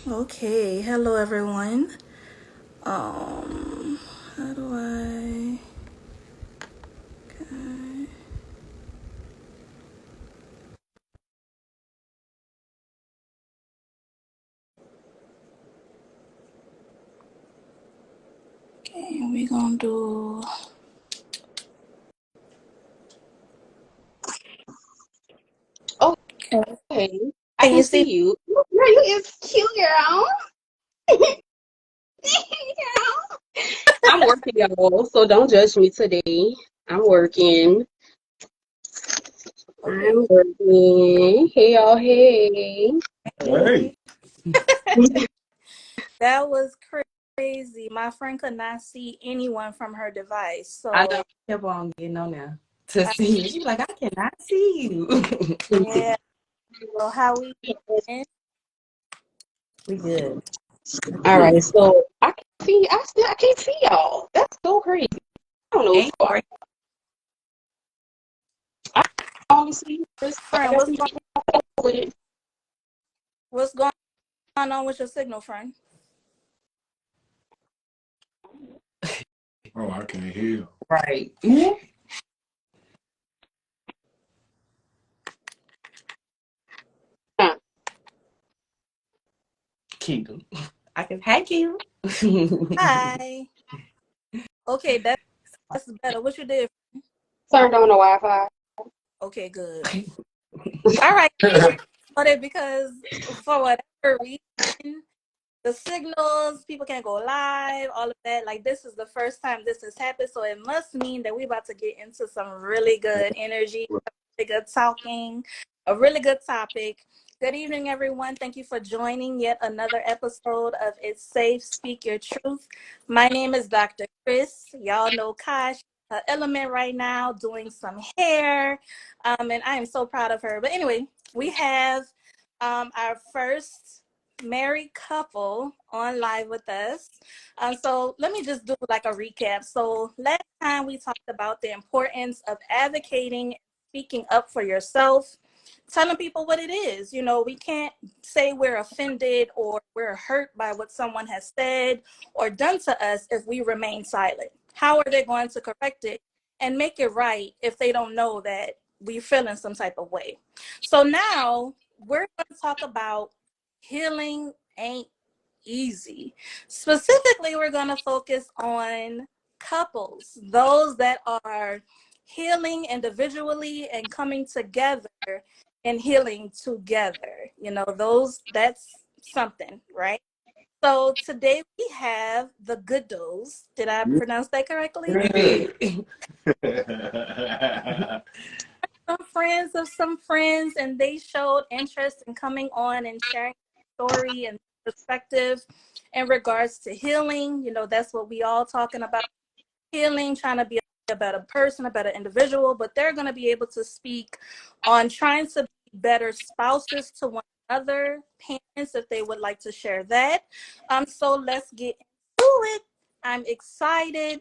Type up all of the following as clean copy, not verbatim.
Okay, hello everyone. How do I? Okay, we gonna do. Okay, I Can can you see? see you. Girl, you is cute, girl. I'm working, y'all, so don't judge me today. I'm working. Okay. I'm working. Hey, y'all. Hey. Hey, That was crazy. My friend could not see anyone from her device, I know so I kept on getting on there to I, see you. She's like, I cannot see you. yeah. So how we doing? We good. All right, so I can see. I can't see y'all. That's so crazy. I don't know what's And going on. I can only see you, Chris. I Friend, guess we just with it. what's going on with your signal, friend? oh, I can't hear. right. Mhm. Huh. Keto. I can hack you. Hi. Okay, that's better. What you did? Turned on the Wi-Fi. Okay, good. All right. But it because for whatever reason, the signals, people can't go live, all of that. Like this is the first time this has happened, so it must mean that we're about to get into some really good energy, really good talking, a really good topic. Good evening, everyone. Thank you for joining yet another episode of It's Safe, Speak Your Truth. My name is Dr. Chris. Y'all know Kash, her element right now, doing some hair. And I am so proud of her. But anyway, we have our first married couple on live with us. So let me just do like a recap. So last time we talked about the importance of advocating, speaking up for yourself, telling people what it is. You know, we can't say we're offended or we're hurt by what someone has said or done to us if we remain silent. How are they going to correct it and make it right if they don't know that we feel in some type of way? So now we're going to talk about healing ain't easy. Specifically, we're going to focus on couples, those that are healing individually and coming together and healing together. You know, those that's something, right? So today we have the Goodos. Did I pronounce that correctly? Good. Some friends of some friends, and they showed interest in coming on and sharing their story and perspective in regards to healing. You know, that's what we all talking about, healing, trying to be a better person, a better individual, but they're going to be able to speak on trying to be better spouses to one another, parents, if they would like to share that. So let's get into it. I'm excited.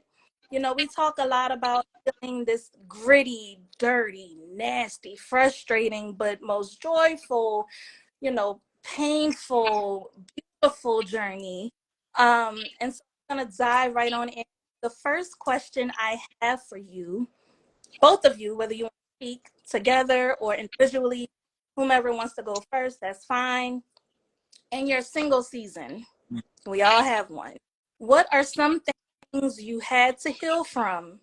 You know, we talk a lot about feeling this gritty, dirty, nasty, frustrating, but most joyful, you know, painful, beautiful journey. And so I'm going to dive right on in. The first question I have for you, both of you, whether you want to speak together or individually, whomever wants to go first, that's fine. In your single season, we all have one. What are some things you had to heal from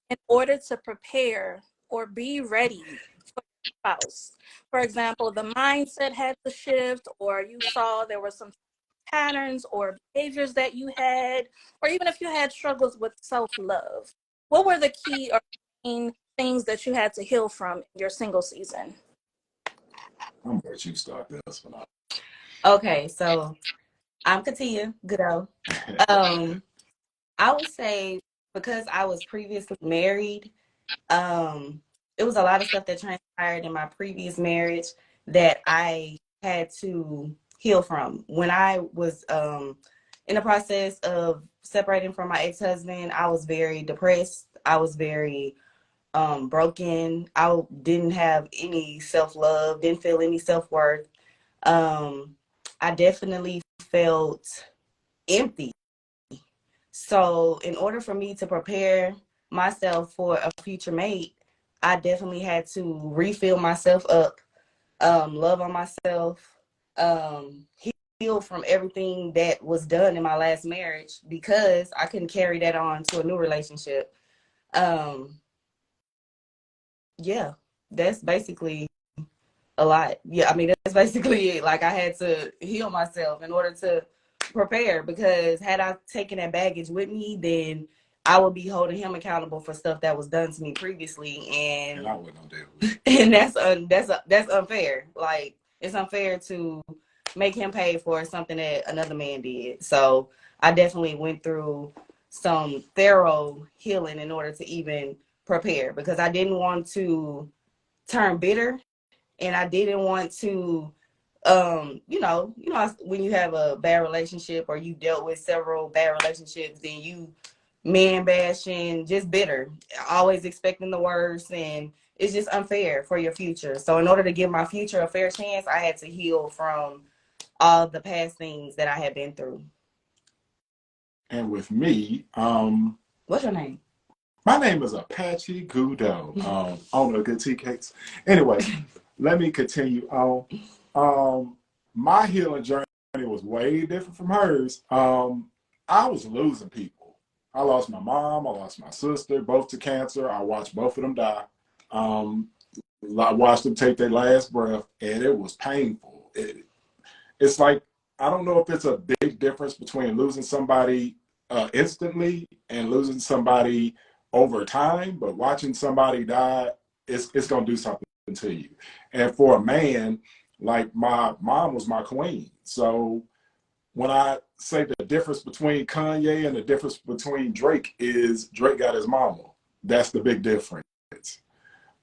in order to prepare or be ready for your spouse? For example, the mindset had to shift, or you saw there were some patterns or behaviors that you had, or even if you had struggles with self love. What were the key or main things that you had to heal from in your single season? I'm gonna let you start this one. Okay, so I'm Katia Goodo. Um, I would say because I was previously married, um, it was a lot of stuff that transpired in my previous marriage that I had to heal from. When I was in the process of separating from my ex-husband, I was very depressed. I was very broken. Didn't have any self-love, didn't feel any self-worth. Um, I definitely felt empty. So in order for me to prepare myself for a future mate, I definitely had to refill myself up, love on myself, heal from everything that was done in my last marriage because I couldn't carry that on to a new relationship. Yeah, that's basically a lot. Yeah, I mean, that's basically it. Like, I had to heal myself in order to prepare, because had I taken that baggage with me, then I would be holding him accountable for stuff that was done to me previously, And I wouldn't deal with it. and that's unfair. Like, it's unfair to make him pay for something that another man did. So I definitely went through some thorough healing in order to even prepare, because I didn't want to turn bitter, and I didn't want to when you have a bad relationship or you dealt with several bad relationships, then you man bashing, just bitter, always expecting the worst, and it's just unfair for your future. So in order to give my future a fair chance, I had to heal from all the past things that I had been through. And with me, What's your name? my name is Apache Gudo, owner of Good Tea Cakes. Anyway, let me continue on. My healing journey was way different from hers. I was losing people. I lost my mom, I lost my sister, both to cancer. I watched both of them die. I watched them take their last breath, and it was painful. It's like, I don't know if it's a big difference between losing somebody instantly and losing somebody over time, but watching somebody die, it's going to do something to you. And for a man, like, my mom was my queen. So when I say the difference between Kanye and the difference between Drake is Drake got his mama. That's the big difference.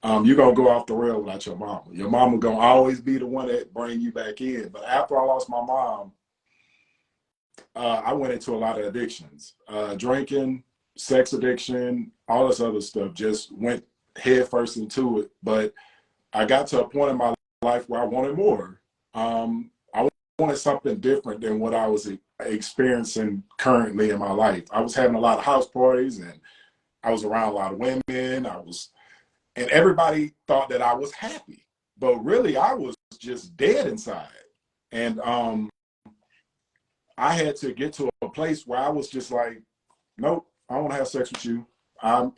You're going to go off the rail without your mama. Your mama going to always be the one that bring you back in. But after I lost my mom, I went into a lot of addictions. Drinking, sex addiction, all this other stuff, just went head first into it. But I got to a point in my life where I wanted more. I wanted something different than what I was experiencing currently in my life. I was having a lot of house parties, and I was around a lot of women. And everybody thought that I was happy, but really I was just dead inside. And I had to get to a place where I was just like, nope, I don't want to have sex with you. I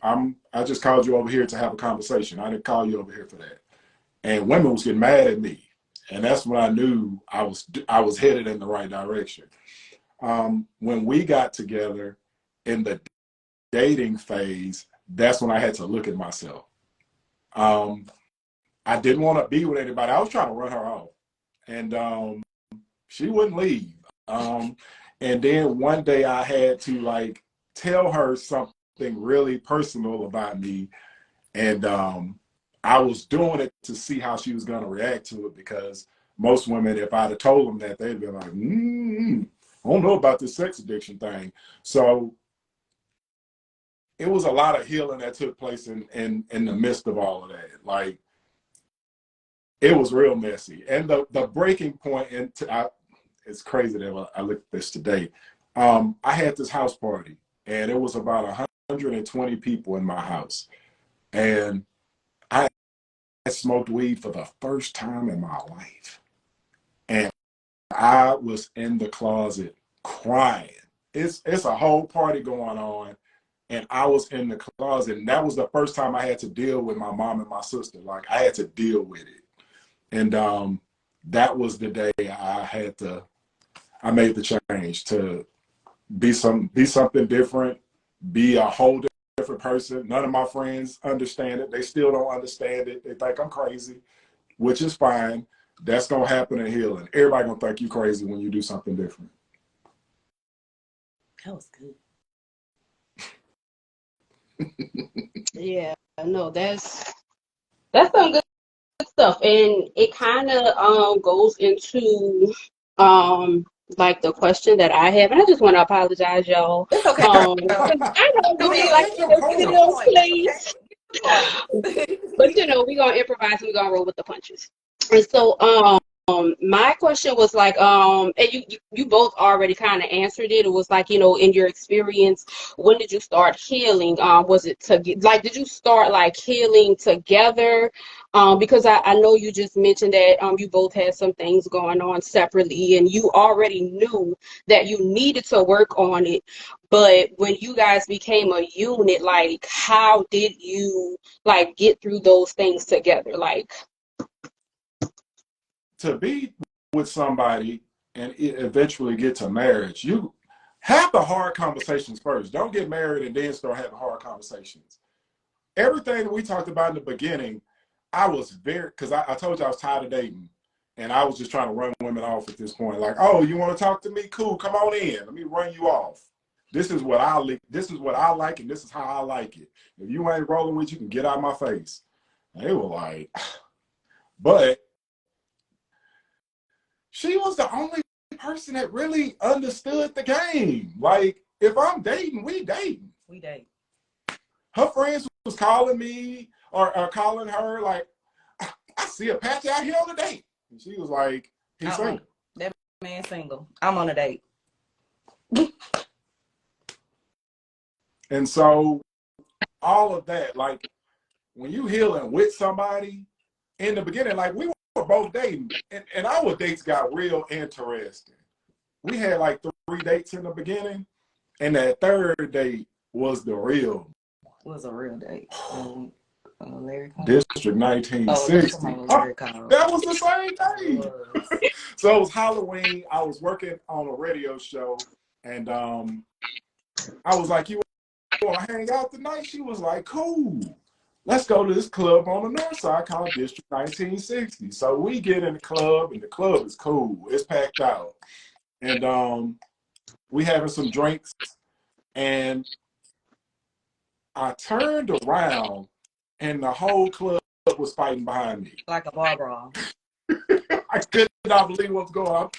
just called you over here to have a conversation. I didn't call you over here for that. And women was getting mad at me, and that's when I knew I was headed in the right direction. When we got together in the dating phase, that's when I had to look at myself. I didn't want to be with anybody. I was trying to run her off, and she wouldn't leave. And then one day I had to tell her something really personal about me, and I was doing it to see how she was going to react to it, because most women, if I'd have told them that, they'd be like, I don't know about this sex addiction thing. So it was a lot of healing that took place in the midst of all of that. Like, it was real messy. And the breaking point, it's crazy that I looked at this today. I had this house party, and it was about 120 people in my house. And I smoked weed for the first time in my life. And I was in the closet crying. It's a whole party going on, and I was in the closet. And that was the first time I had to deal with my mom and my sister. Like, I had to deal with it. And that was the day I made the change to be something different, be a whole different person. None of my friends understand it. They still don't understand it. They think I'm crazy, which is fine. That's going to happen in healing. Everybody going to think you crazy when you do something different. That was good. Yeah, no, that's some good stuff, and it kind of goes into like the question that I have, and I just want to apologize, y'all. It's okay. 'Cause I know Go we ahead. like to get it on place, Okay. but we're gonna improvise and we're gonna roll with the punches. And so my question was like, and you both already kind of answered it. It was like, in your experience, when did you start healing? Was it did you start like healing together? Because I know you just mentioned that you both had some things going on separately, and you already knew that you needed to work on it. But when you guys became a unit, like, how did you like get through those things together? Like, To be with somebody and eventually get to marriage, you have the hard conversations first. Don't get married and then start having hard conversations. Everything that we talked about in the beginning, I was very, because I told you I was tired of dating. And I was just trying to run women off at this point. Like, oh, you want to talk to me? Cool, come on in. Let me run you off. This is what I like, and this is how I like it. If you ain't rolling with, you can get out of my face. And they were like, but she was the only person that really understood the game. Like, if I'm dating, we dating. We date. Her friends was calling me or calling her like, I see a patch out here on a date. And she was like, he's single. That man single. I'm on a date. And so all of that, like when you healing with somebody in the beginning, like we were both dating and our dates got real interesting. We had like 3 dates in the beginning, and that third date was the real. Was a real date. Larry District 1960. That was the same day. So it was Halloween. I was working on a radio show, and I was like, you want to hang out tonight? She was like, cool. Let's go to this club on the north side called District 1960. So we get in the club, and the club is cool. It's packed out. And we having some drinks, and I turned around, and the whole club was fighting behind me. Like a bar brawl. I could not believe what was going on.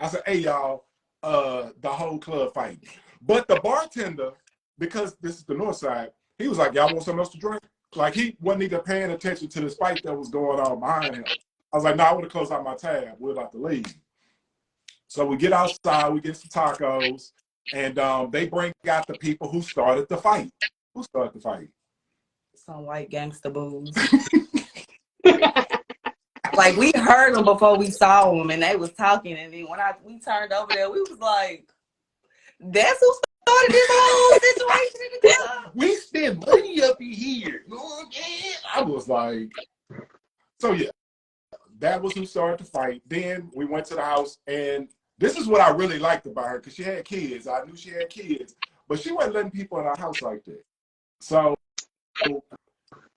I said, hey, y'all, the whole club fighting. But the bartender, because this is the north side, he was like, y'all want something else to drink? Like, he wasn't even paying attention to this fight that was going on behind him. I was like, no, I want to close out my tab. We're about to leave. So we get outside, we get some tacos, and they bring out the people who started the fight. Who started the fight? Some white gangster booze. Like, we heard them before we saw them, and they was talking, and then when we turned over there, we was like, that's who started this whole situation in the club. We spend money up in here. I was like, so yeah, that was who started the fight. Then we went to the house, and this is what I really liked about her, because she had kids. I knew she had kids, but she wasn't letting people in our house like that. So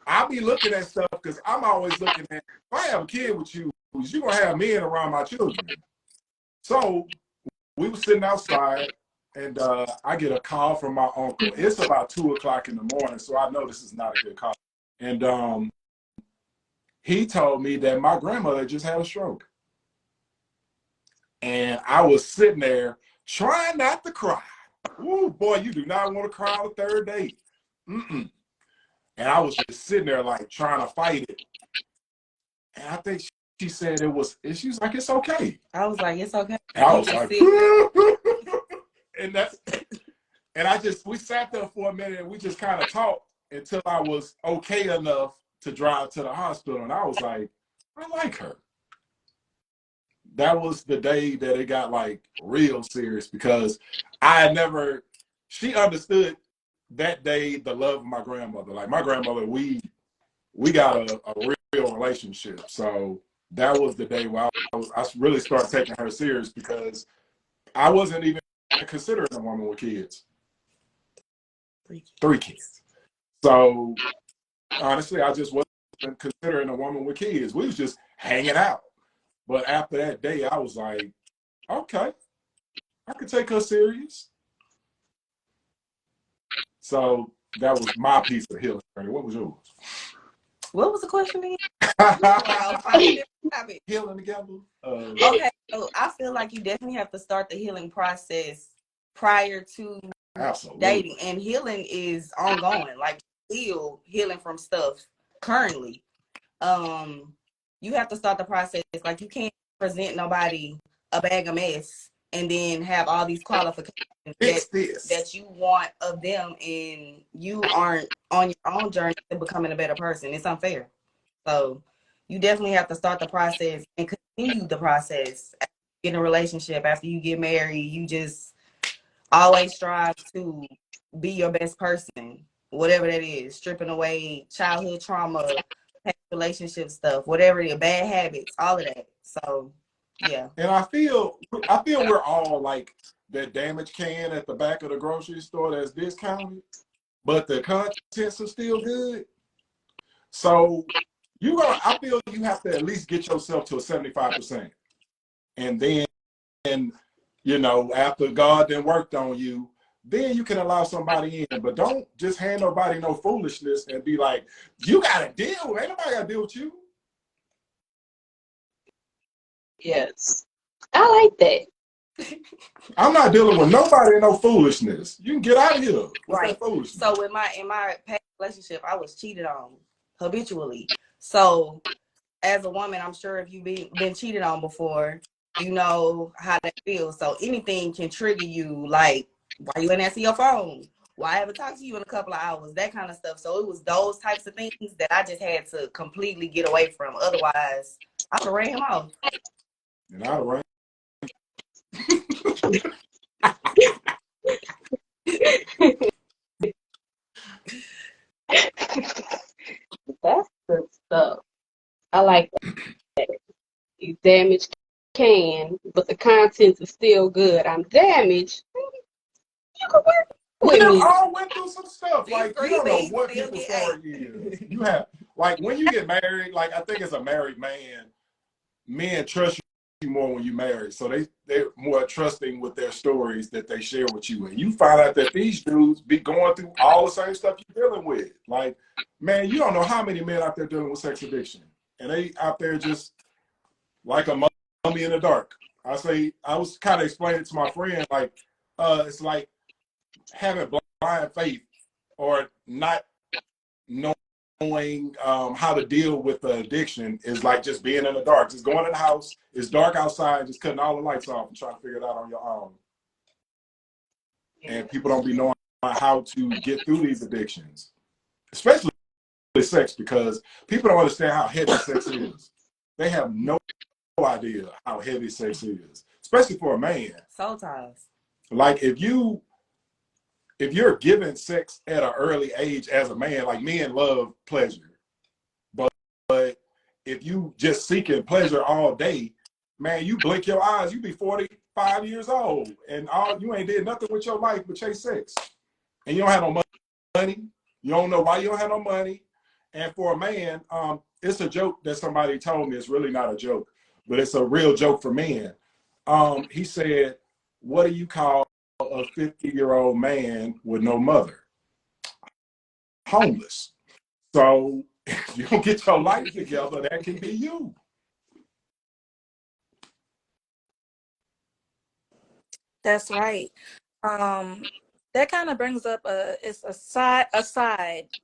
I'll be looking at stuff, because I'm always looking at, if I have a kid with you, you're going to have men around my children. So we were sitting outside, and I get a call from my uncle. It's about 2 o'clock in the morning, so I know this is not a good call. And he told me that my grandmother just had a stroke. And I was sitting there trying not to cry. Ooh, boy, you do not want to cry on the third date. Mm-mm. And I was just sitting there like trying to fight it. And I think she said it was, and she was like, it's okay. I was like, it's okay. And I was like, and we sat there for a minute, and we just kind of talked until I was okay enough to drive to the hospital. And I was like, I like her. That was the day that it got like real serious, because she understood that day the love of my grandmother. Like, my grandmother, we got a real relationship. So that was the day where I really started taking her serious, because I wasn't even considering a woman with kids. 3 kids. So honestly, I just wasn't considering a woman with kids. We was just hanging out. But after that day, I was like, okay, I could take her serious. So that was my piece of healing journey. What was yours? What was the question again? Healing together. Okay, so I feel like you definitely have to start the healing process prior to dating, and healing is ongoing. Like, still healing from stuff currently. You have to start the process. Like, you can't present nobody a bag of mess and then have all these qualifications that you want of them, and you aren't on your own journey to becoming a better person. It's unfair. So you definitely have to start the process and continue the process after you get in a relationship, after you get married. You just always strive to be your best person, whatever that is, stripping away childhood trauma, past relationship stuff, whatever it is, bad habits, all of that. So yeah. And I feel we're all like that damage can at the back of the grocery store that's discounted, but the contents are still good. So I feel you have to at least get yourself to a 75%. And then, after God then worked on you, then you can allow somebody in. But don't just hand nobody no foolishness and be like, you got to deal. Ain't nobody got to deal with you. Yes. I like that. I'm not dealing with nobody and no foolishness. You can get out of here. What's that foolishness? So in my past relationship, I was cheated on habitually. So as a woman, I'm sure if you've been cheated on before, you know how that feels. So anything can trigger you, like, why you ain't answer your phone? Why I haven't talked to you in a couple of hours? That kind of stuff. So it was those types of things that I just had to completely get away from. Otherwise, I would have ran him off. And I ran. That's good stuff. I like that. You damaged can, but the contents are still good. I'm damaged. You can work with me. We all went through some stuff. Like, you don't know what people's story is. You have, like, when you get married, like, I think as a married man, men trust you more when you marry. So they're more trusting with their stories that they share with you. And you find out that these dudes be going through all the same stuff you're dealing with. Like, man, you don't know how many men out there dealing with sex addiction. And they out there just like a mummy in the dark. I was kind of explaining to my friend, like, it's like having blind faith or not knowing how to deal with the addiction is like just being in the dark. Just going in the house, it's dark outside, just cutting all the lights off and trying to figure it out on your own. And people don't be knowing how to get through these addictions, especially sex, because people don't understand how heavy sex is. They have no idea how heavy sex is, especially for a man. Soul ties. Like if you're given sex at an early age as a man, like men love pleasure, but if you just seeking pleasure all day, man, you blink your eyes, you be 45 years old, and you ain't did nothing with your life but chase sex, and you don't have no money. You don't know why you don't have no money. And for a man, it's a joke that somebody told me. It's really not a joke, but it's a real joke for men. He said, "What do you call a 50-year-old man with no mother?" Homeless. So if you don't get your life together, that can be you. That's right. That kind of brings up it's a side,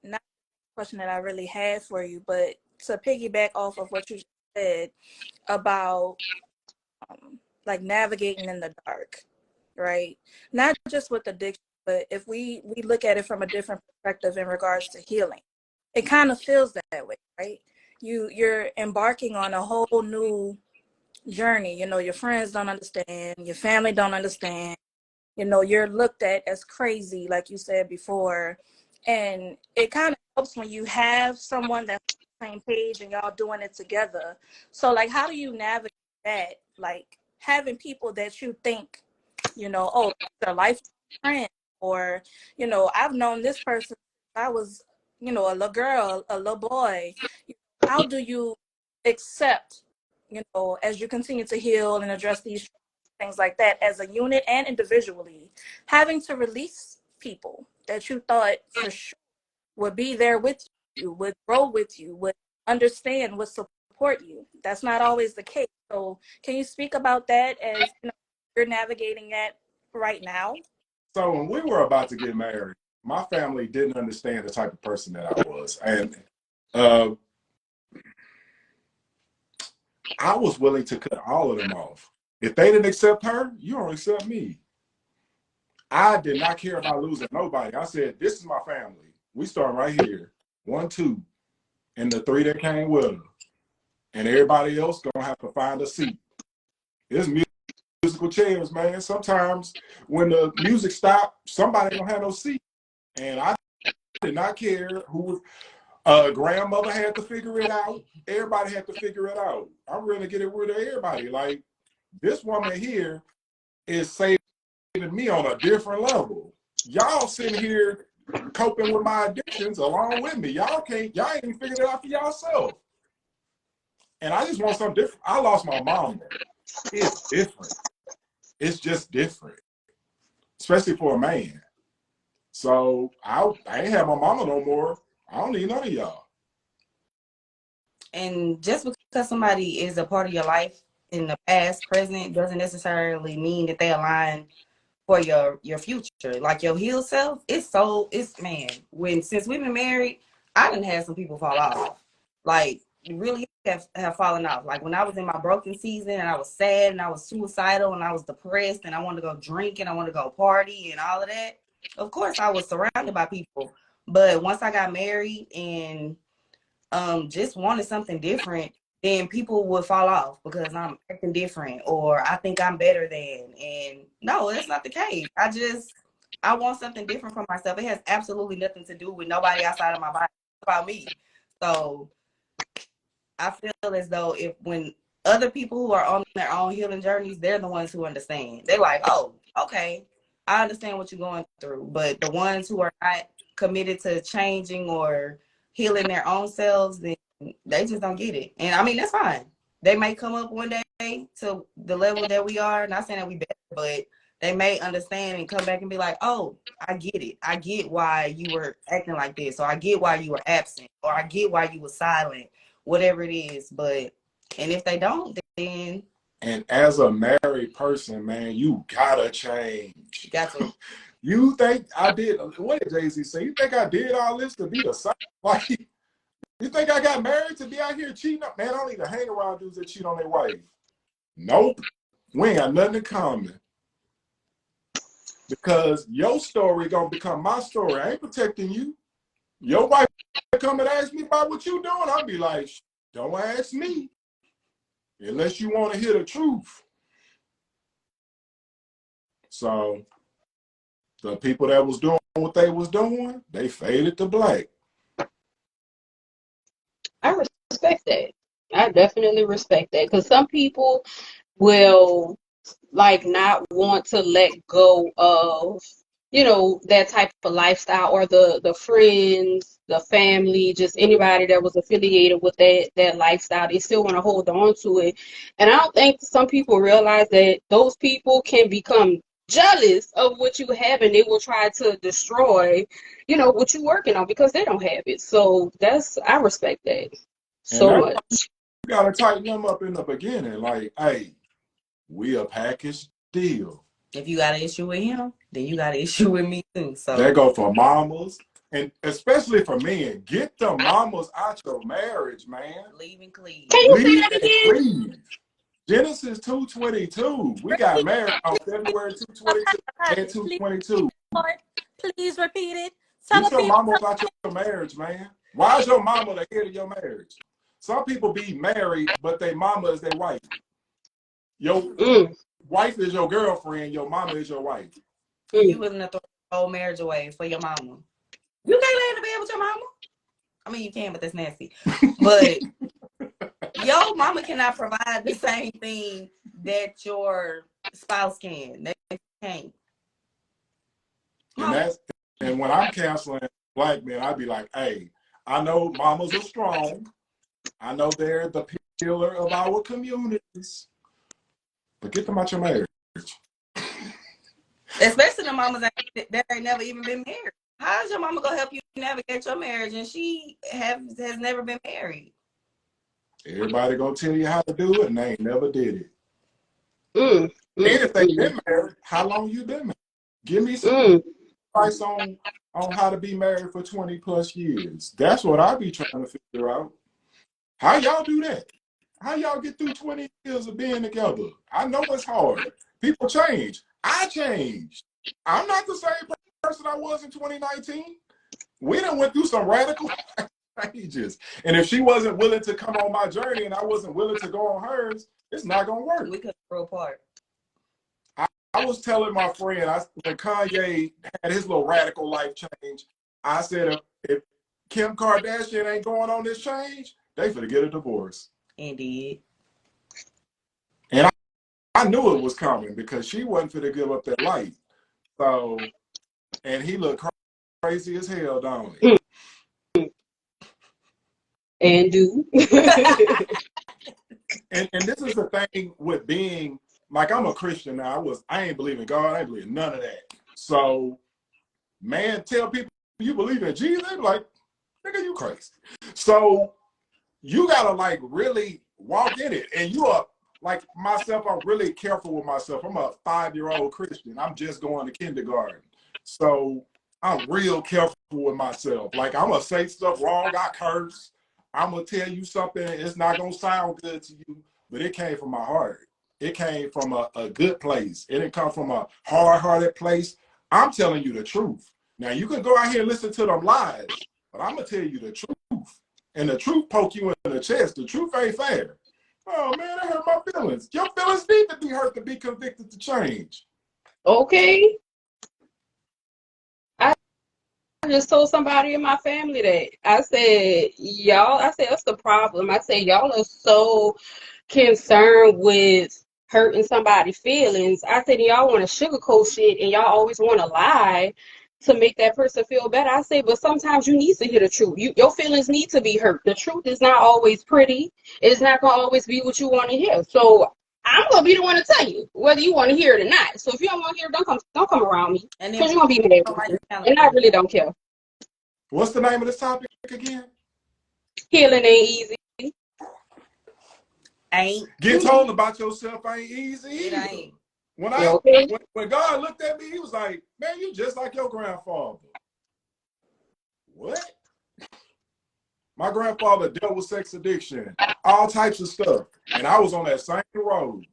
not a question that I really had for you, but to piggyback off of what you just said about like navigating in the dark, right? Not just with addiction, but if we look at it from a different perspective in regards to healing, it kind of feels that way, right? You're embarking on a whole new journey. Your friends don't understand, your family don't understand. You're looked at as crazy, like you said before. And it kind of helps when you have someone that's on the same page and y'all doing it together. So, like, how do you navigate that? Like, having people that you think, oh, they're life friend, or, I've known this person since I was, a little girl, a little boy. How do you accept, as you continue to heal and address these things like that as a unit and individually, having to release people that you thought for sure would be there with you, would grow with you, would understand, would support you? That's not always the case. So can you speak about that as you're navigating that right now? So when we were about to get married, my family didn't understand the type of person that I was. And I was willing to cut all of them off. If they didn't accept her, you don't accept me. I did not care about losing nobody. I said, this is my family. We start right here. 1, 2, and the 3 that came with her. And everybody else gonna have to find a seat. It's musical chairs, man. Sometimes when the music stopped, somebody don't have no seat. And I did not care who grandmother had to figure it out. Everybody had to figure it out. I'm ready to get it rid of everybody. Like, this woman here is saving me on a different level. Y'all sitting here coping with my addictions along with me. Y'all ain't even figured it out for yourself. And I just want something different. I lost my mom. It's different. It's just different, especially for a man. So I ain't have my mama no more. I don't need none of y'all. And just because somebody is a part of your life in the past, present, doesn't necessarily mean that they align for your future. Like your healed self, it's man, since we've been married, I done had some people fall off. Like, really have fallen off. Like when I was in my broken season and I was sad and I was suicidal and I was depressed and I wanted to go drink and I wanted to go party and all of that. Of course I was surrounded by people. But once I got married and just wanted something different, then people would fall off because I'm acting different or I think I'm better than. And no, that's not the case. I want something different for myself. It has absolutely nothing to do with nobody outside of my body. It's about me. So I feel as though when other people who are on their own healing journeys, they're the ones who understand. They're like, oh, okay, I understand what you're going through. But the ones who are not committed to changing or healing their own selves, then they just don't get it. And I mean, that's fine. They may come up one day to the level that we are. Not saying that we better, but they may understand and come back and be like, oh, I get it. I get why you were acting like this, or I get why you were absent, or I get why you were silent, whatever it is. But, and if they don't, then. And as a married person, man, you gotta change. You got to. You think I did, what did Jay-Z say? You think I did all this to be the same? Like, you think I got married to be out here cheating? Man, I don't need to hang around dudes that cheat on their wife. Nope. We ain't got nothing in common. Because your story gonna become my story. I ain't protecting you. Your wife come and ask me about what you doing, I'll be like, don't ask me. Unless you want to hear the truth. So the people that was doing what they was doing, they faded to black. I respect that. I definitely respect that because some people will like not want to let go of, you know, that type of lifestyle or the friends, the family, just anybody that was affiliated with that lifestyle. They still want to hold on to it. And I don't think some people realize that those people can become jealous of what you have and they will try to destroy, you know, what you're working on because they don't have it. So I respect that so much. You gotta tighten them up in the beginning. Like, hey, we a package deal. If you got an issue with him, then you got an issue with me too. So they go for mamas. And especially for men, get the mamas out your marriage, man. Leave and cleave. Can you say that again? Cleave. Genesis 2:22. We got married on February 2:22 and 2:22. Please repeat it. Get your mama about your marriage, man. Why is your mama the head of your marriage? Some people be married, but their mama is their wife. Your wife is your girlfriend. Your mama is your wife. You willing to throw the whole marriage away for your mama? You can't lay in the bed with your mama. I mean, you can, but that's nasty. But your mama cannot provide the same thing that your spouse can. They can't. And when I'm counseling black men, I'd be like, hey, I know mamas are strong. I know they're the pillar of our communities. But get them out your marriage. Especially the mamas that ain't never even been married. How is your mama gonna help you navigate your marriage and she has never been married? Everybody gonna tell you how to do it and they ain't never did it. And if they been married, how long you been married? Give me some advice on how to be married for 20 plus years. That's what I be trying to figure out. How y'all do that? How y'all get through 20 years of being together? I know it's hard. People change. I changed. I'm not the same person I was in 2019. We done went through some radical changes. And if she wasn't willing to come on my journey and I wasn't willing to go on hers, it's not going to work. We could grow apart. I was telling my friend, when Kanye had his little radical life change, I said, if Kim Kardashian ain't going on this change, they finna get a divorce. Indeed. And I knew it was coming because she wasn't finna give up that life. So, and he looked crazy as hell, don't he? And do. and this is the thing with being, like, I'm a Christian now. I ain't believing God. I ain't believing none of that. So, man, tell people you believe in Jesus, they be like, nigga, you crazy. So, you gotta, like, really walk in it. And you are, like myself, I'm really careful with myself. I'm a 5-year-old Christian. I'm just going to kindergarten. So, I'm real careful with myself. Like, I'm gonna say stuff wrong. I curse. I'm gonna tell you something. It's not gonna sound good to you, but it came from my heart. It came from a good place. It didn't come from a hard-hearted place. I'm telling you the truth. Now, you can go out here and listen to them lies, but I'm going to tell you the truth. And the truth poke you in the chest. The truth ain't fair. Oh, man, that hurt my feelings. Your feelings need to be hurt to be convicted to change. Okay. I just told somebody in my family that. I said, that's the problem. I said, y'all are so concerned with hurting somebody's feelings. I said, y'all want to sugarcoat shit and y'all always want to lie to make that person feel better. I say, but sometimes you need to hear the truth. Your feelings need to be hurt. The truth is not always pretty. It's not going to always be what you want to hear. So I'm going to be the one to tell you whether you want to hear it or not. So if you don't want to hear it, don't come around me. And Because then you're going to be mad with me. And I really don't care. What's the name of this topic again? Healing ain't easy. ain't. Get told about yourself ain't easy It either. ain't. When God looked at me, he was like, man, you just like your grandfather. What? My grandfather dealt with sex addiction, all types of stuff. And I was on that same road.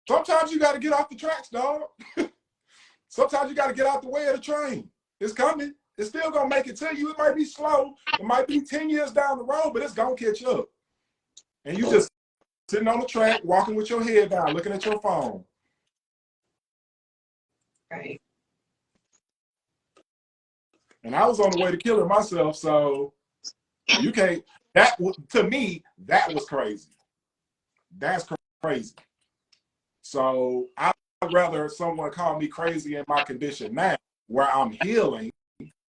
Sometimes you got to get off the tracks, dog. Sometimes you got to get out the way of the train. It's coming. It's still going to make it to you. It might be slow. It might be 10 years down the road, but it's going to catch up. And you just sitting on the track, walking with your head down, looking at your phone. Right. And I was on the way to killing myself, so you can't. To me, that was crazy. That's crazy. So I'd rather someone call me crazy in my condition now, where I'm healing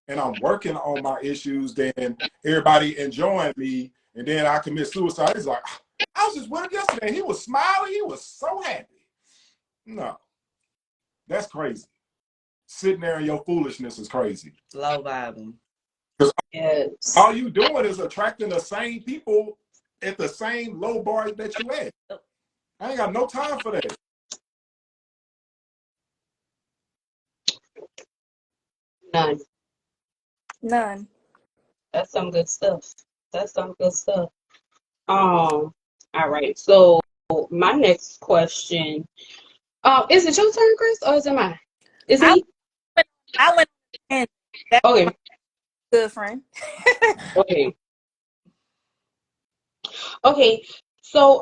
and I'm working on my issues, than everybody enjoying me, and then I commit suicide. It's like, I was just with him yesterday. He was smiling. He was so happy. No, that's crazy. Sitting there in your foolishness is crazy. Low vibing. Yes. All you doing is attracting the same people at the same low bar that you at. I ain't got no time for that. None. None. That's some good stuff. All right. So my next question. Is it your turn, Chris, or is it mine? Is it me? I went and that's Okay. my good friend. Okay. Okay. So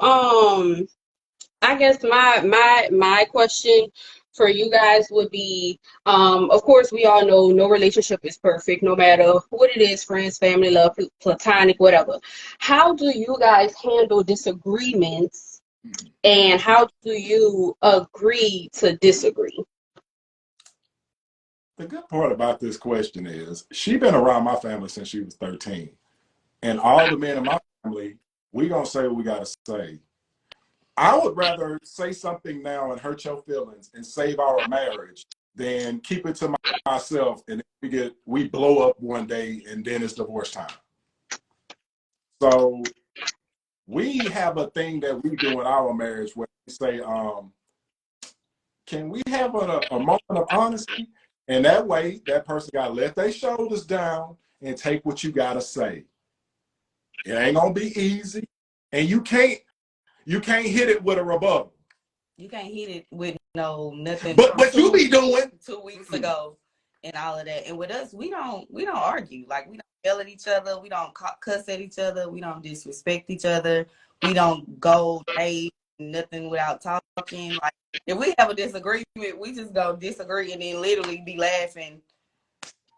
I guess my question for you guys would be, of course, we all know no relationship is perfect, no matter what it is, friends, family, love, platonic, whatever. How do you guys handle disagreements, and how do you agree to disagree? The good part about this question is she's been around my family since she was 13. And all the men in my family, we gonna say what we gotta say. I would rather say something now and hurt your feelings and save our marriage than keep it to myself and we blow up one day and then it's divorce time. So we have a thing that we do in our marriage where we say, can we have a moment of honesty? And that way, that person got to let their shoulders down and take what you got to say. It ain't going to be easy. and you can't hit it with a rebuttal. You can't hit it with nothing. But you be doing 2 weeks ago and all of that. And with us, we don't argue. Like, we don't yell at each other. We don't cuss at each other. We don't disrespect each other. We don't go nothing without talking. Like, if we have a disagreement, we just go disagree and then literally be laughing,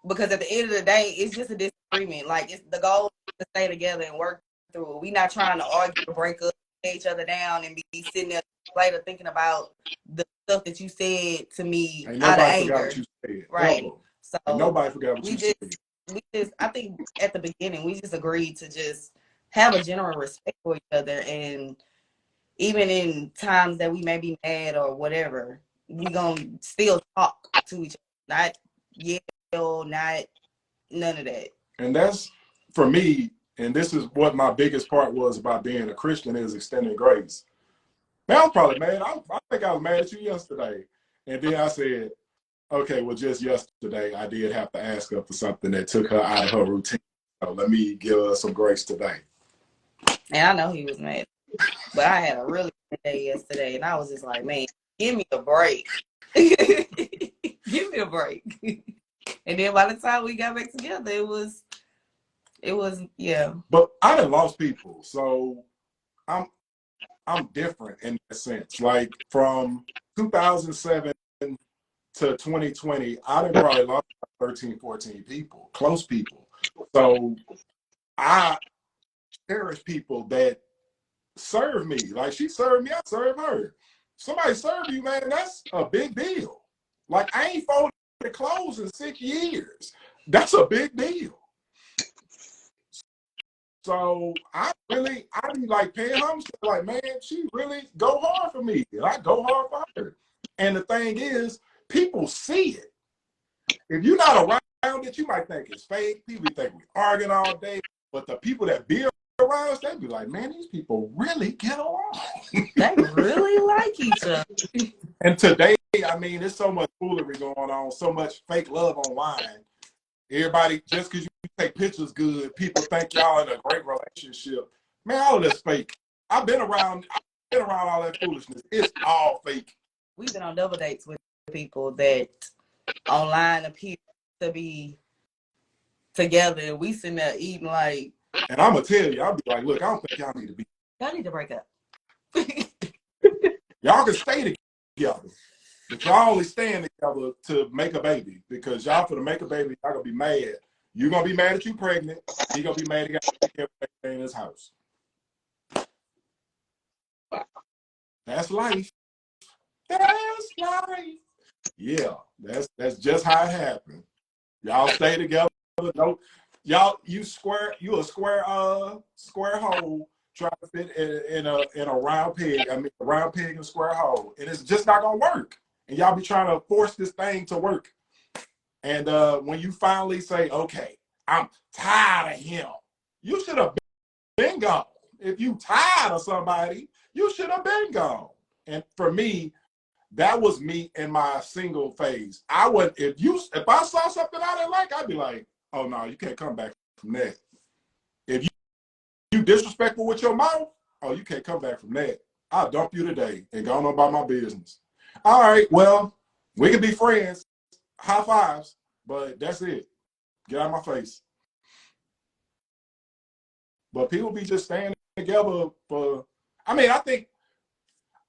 because at the end of the day, it's just a disagreement. Like, it's the goal to stay together and work through it. We're not trying to argue or break up, tear each other down, and be sitting there later thinking about the stuff that you said to me out of anger. Forgot what you said. Right. No. So nobody forgot what you said. I think at the beginning, we just agreed to just have a general respect for each other. And even in times that we may be mad or whatever, we gonna still talk to each other, not yell, not none of that. And that's, for me, and this is what my biggest part was about being a Christian, is extending grace. Man, I was probably mad. I think I was mad at you yesterday. And then I said, okay, well, just yesterday, I did have to ask her for something that took her out of her routine. So let me give her some grace today. And I know he was mad. But I had a really good day yesterday. And I was just like, man, give me a break. Give me a break. And then by the time we got back together, it was, yeah. But I done lost people. So I'm different in that sense. Like, from 2007 to 2020, I done probably lost 13, 14 people, close people. So I cherish people that serve me. Like, she served me, I serve her. Somebody serve you, man, that's a big deal. Like, I ain't folded clothes in 6 years. That's a big deal. So I be like paying homage, like, man, she really go hard for me. And I go hard for her. And the thing is, people see it. If you're not around it, you might think it's fake. People think we arguing all day. But the people that be around us, they be like, man, these people really get along. They really like each other. And today, I mean, there's so much foolery going on, so much fake love online. Everybody, just because you take pictures good, people think y'all in a great relationship. Man, all of this fake. I've been around all that foolishness. It's all fake. We've been on double dates with people that online appear to be together, and we sitting there eating like. And I'm gonna tell you, I'll be like, look, I don't think y'all need to be. Y'all need to break up. Y'all can stay together, but y'all only staying together to make a baby, because y'all for to make a baby, y'all gonna be mad. You're gonna be mad that you pregnant. He gonna be mad he got to take care of everything in his house. That's life. That's life. Yeah, that's just how it happened. Y'all stay together. Don't y'all? You a square hole trying to fit in a round peg. I mean, a round peg in a square hole, and it's just not gonna work. And y'all be trying to force this thing to work. And when you finally say, okay, I'm tired of him, you should have been gone. If you tired of somebody, you should have been gone. And for me, that was me in my single phase. I would, if I saw something I didn't like, I'd be like, oh no, you can't come back from that. If you disrespectful with your mouth, oh, you can't come back from that. I'll dump you today and go on about my business. All right, well, we can be friends, high fives, but that's it. Get out of my face. But people be just staying together for, I mean, I think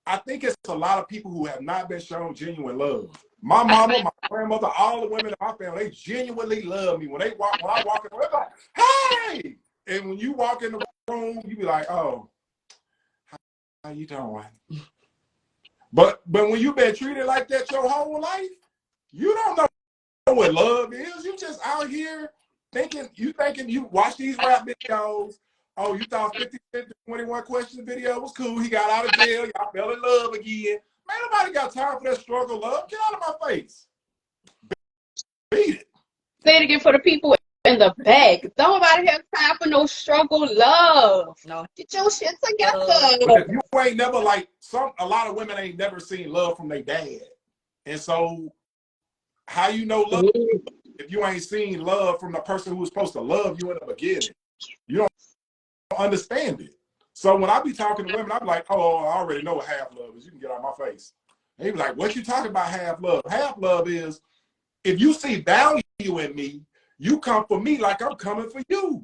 it's a lot of people who have not been shown genuine love. My mama, my grandmother, all the women in my family, they genuinely love me. When I walk in the room, they're like, hey! And when you walk in the room, you be like, oh, how you doing? But when you've been treated like that your whole life, you don't know what love is. You just out here thinking you watch these rap videos. Oh, you thought 50 Cent 21 Questions video was cool. He got out of jail. Y'all fell in love again. Man, nobody got time for that struggle love. Get out of my face. Beat it. Say it again for the people in the back. Nobody have time for no struggle love. No. Get your shit together. But if you ain't never a lot of women ain't never seen love from their dad. And so how you know love if you ain't seen love from the person who was supposed to love you in the beginning? You don't understand it. So when I be talking to women, I'm like, oh, I already know what half love is. You can get out of my face. And he be like, what you talking about half love? Half love is if you see value in me, you come for me like I'm coming for you.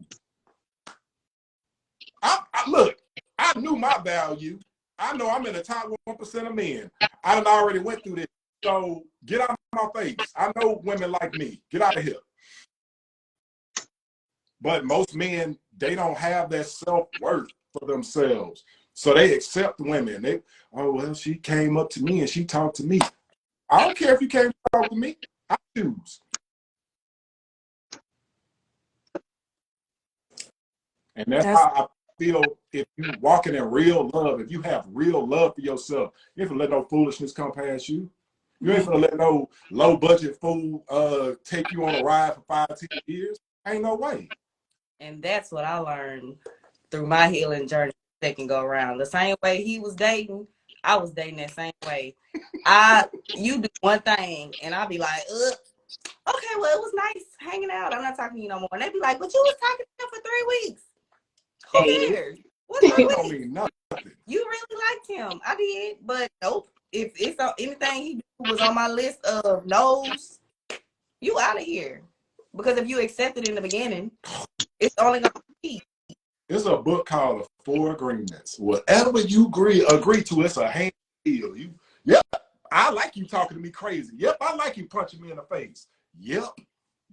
Look, I knew my value. I know I'm in the top 1% of men. I done already went through this. So get out of my face. I know women like me. Get out of here. But most men, they don't have that self-worth for themselves. So they accept women. They, oh, well, she came up to me and she talked to me. I don't care if you came to talk to me. I choose. And that's how I feel if you walking in real love, if you have real love for yourself, you ain't gonna let no foolishness come past you. You ain't gonna let no low budget fool take you on a ride for 5-10 years. Ain't no way. And that's what I learned through my healing journey second go around. The same way he was dating, I was dating that same way. You do one thing and I'll be like, okay, well, it was nice hanging out. I'm not talking to you no more. And they be like, but you was talking to him for 3 weeks. Who cares? What's 3 weeks? Don't mean nothing. You really liked him. I did, but nope. If it's anything he was on my list of no's, you out of here. Because if you accept it in the beginning, it's only gonna be. There's a book called The Four Agreements. Whatever you agree to, it's a hand deal. Yep, I like you talking to me crazy. Yep, I like you punching me in the face. Yep,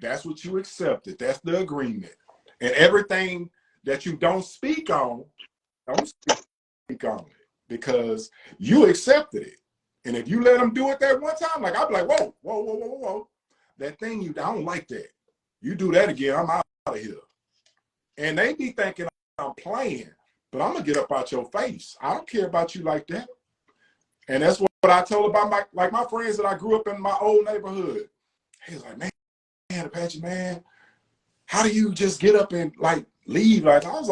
that's what you accepted. That's the agreement. And everything that you don't speak on, don't speak on it because you accepted it. And if you let them do it that one time, like I'll be like, whoa, whoa, whoa, whoa, whoa. That thing I don't like that. You do that again, I'm out of here. And they be thinking I'm playing, but I'm gonna get up out your face. I don't care about you like that. And that's what I told about my friends that I grew up in my old neighborhood. He was like, man, Apache, man, how do you just get up and like leave? Like I was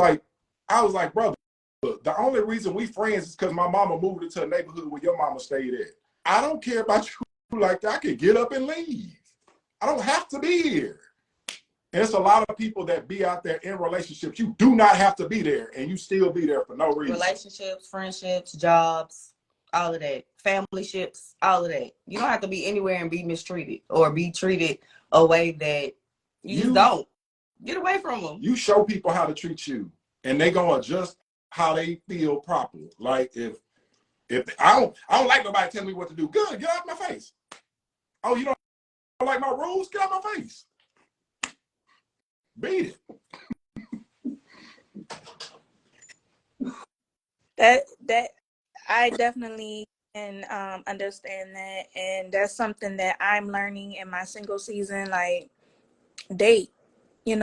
like, brother, the only reason we friends is because my mama moved into a neighborhood where your mama stayed at. I don't care about you like that. I can get up and leave. I don't have to be here. And it's a lot of people that be out there in relationships. You do not have to be there, and you still be there for no reason. Relationships, friendships, jobs, all of that. Family ships, all of that. You don't have to be anywhere and be mistreated or be treated a way that you just don't. Get away from them. You show people how to treat you, and they gonna adjust how they feel proper. Like if I don't like nobody telling me what to do. Good, get out of my face. Oh, you don't like my rules? Get out of my face. Beat it. That I definitely can understand that, and that's something that I'm learning in my single season. Like, date, get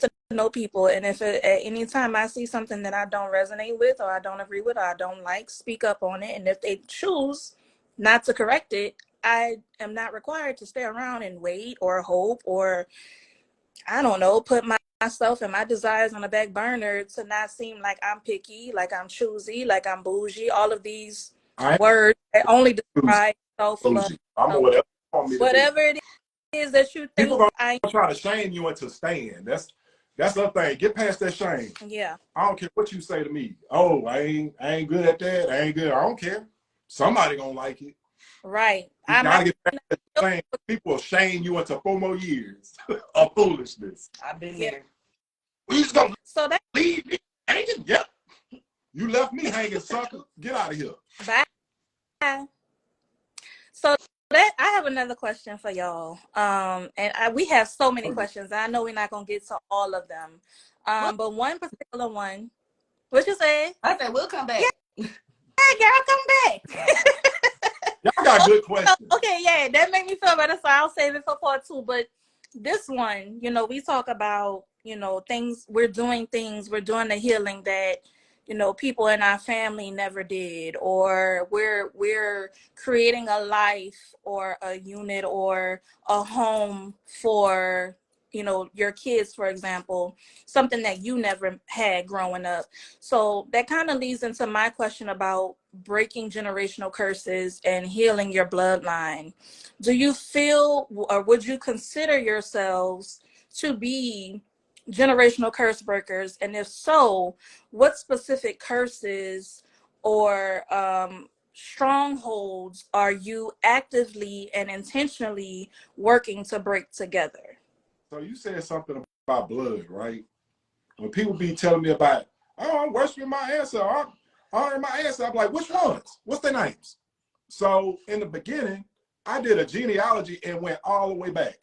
to know people, and if at any time I see something that I don't resonate with, or I don't agree with, or I don't like, speak up on it. And if they choose not to correct it, I am not required to stay around and wait or hope or, I don't know, put myself and my desires on the back burner to not seem like I'm picky, like I'm choosy, like I'm bougie. All of these words that only describe self-love. Whatever it is that you think. People gonna try to shame you into staying. That's the thing. Get past that shame. Yeah. I don't care what you say to me. Oh, I ain't good at that. I ain't good. I don't care. Somebody gonna like it. Right. You gotta get past that shame. People will shame you into 4 more years of foolishness. I've been there. You just gonna leave me hanging? Yep. You left me hanging, sucker. Get out of here. Bye. So I have another question for y'all. We have so many questions. I know we're not gonna get to all of them. But one particular one. What you say? I said we'll come back. Yeah, girl, come back. Y'all got good questions. Okay, yeah, that made me feel better. So I'll save it for part 2. But this one, we talk about, things, we're doing the healing that, people in our family never did, or we're creating a life or a unit or a home for, your kids, for example, something that you never had growing up. So that kind of leads into my question about breaking generational curses and healing your bloodline. Do you feel, or would you consider yourselves to be generational curse breakers? And if so, what specific curses or strongholds are you actively and intentionally working to break together? So you said something about blood, right? When people be telling me about, oh, I'm worshiping my ancestor, I'm honoring my ancestor, I'm like, which ones? What's their names? So in the beginning, I did a genealogy and went all the way back,